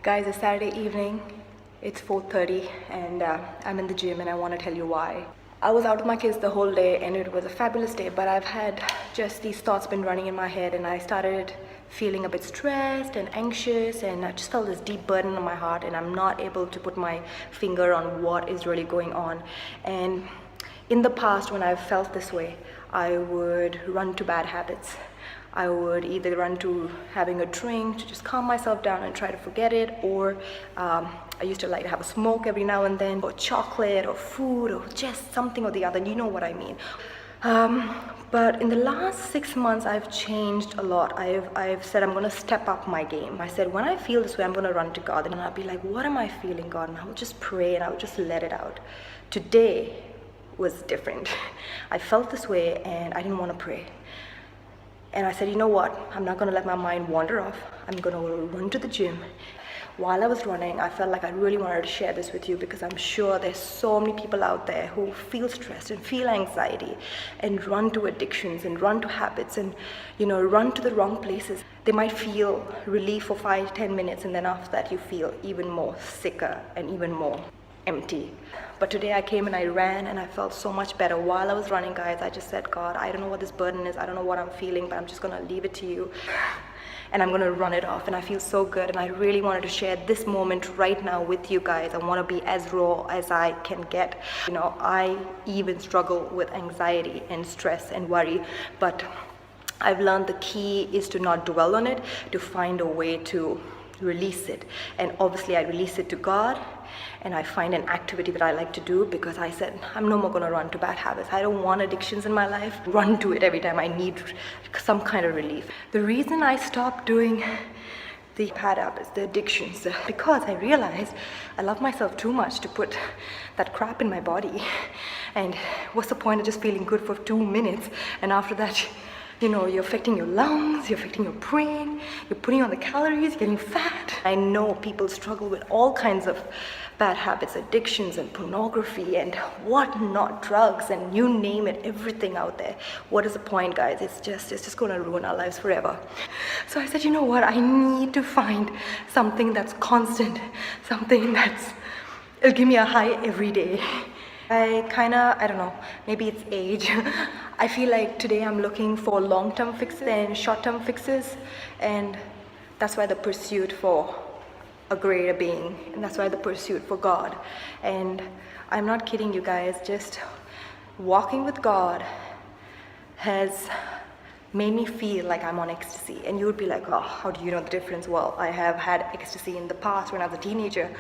Guys, it's Saturday evening, it's 4:30 and I'm in the gym and I want to tell you why. I was out with my kids the whole day and it was a fabulous day, but I've had just these thoughts been running in my head and I started feeling a bit stressed and anxious, and I just felt this deep burden on my heart and I'm not able to put my finger on what is really going on. And in the past, when I've felt this way, I would run to bad habits. I would either run to having a drink to just calm myself down and try to forget it, or I used to like to have a smoke every now and then, or chocolate or food or just something or the other, you know what I mean. But in the last 6 months, I've changed a lot. I've said I'm going to step up my game. I said when I feel this way, I'm going to run to God and I'll be like, what am I feeling, God? And I will just pray and I will just let it out. Today was different. I felt this way and I didn't want to pray. And I said, you know what? I'm not going to let my mind wander off. I'm going to run to the gym. While I was running, I felt like I really wanted to share this with you because I'm sure there's so many people out there who feel stressed and feel anxiety and run to addictions and run to habits and, run to the wrong places. They might feel relief for 5-10 minutes and then after that you feel even more sicker and even more empty. But today I came and I ran and I felt so much better. While I was running, guys, I just said, God, I don't know what this burden is. I don't know what I'm feeling, but I'm just going to leave it to you. And I'm going to run it off. And I feel so good. And I really wanted to share this moment right now with you guys. I want to be as raw as I can get. I even struggle with anxiety and stress and worry. But I've learned the key is to not dwell on it, to find a way to release it. And obviously I release it to God. And I find an activity that I like to do because I said, I'm no more going to run to bad habits. I don't want addictions in my life. Run to it every time I need some kind of relief. The reason I stopped doing the bad habits, the addictions, because I realized I love myself too much to put that crap in my body. And what's the point of just feeling good for 2 minutes? And after that, you're affecting your lungs, you're affecting your brain, you're putting on the calories, getting fat. I know people struggle with all kinds of bad habits, addictions and pornography and whatnot, drugs and you name it, everything out there. What is the point, guys? It's just going to ruin our lives forever. So I said, you know what? I need to find something that's constant, something it'll give me a high every day. I don't know, maybe it's age. I feel like today I'm looking for long-term fixes and short-term fixes, and that's why the pursuit for a greater being, and that's why the pursuit for God. And I'm not kidding you guys, just walking with God has made me feel like I'm on ecstasy. And you would be like, oh, how do you know the difference? Well, I have had ecstasy in the past when I was a teenager,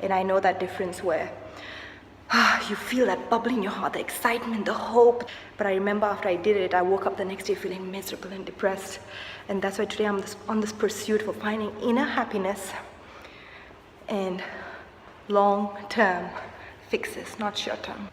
and I know that difference where you feel that bubble in your heart, the excitement, the hope. But I remember after I did it, I woke up the next day feeling miserable and depressed. And that's why today I'm on this pursuit for finding inner happiness and long-term fixes, not short-term.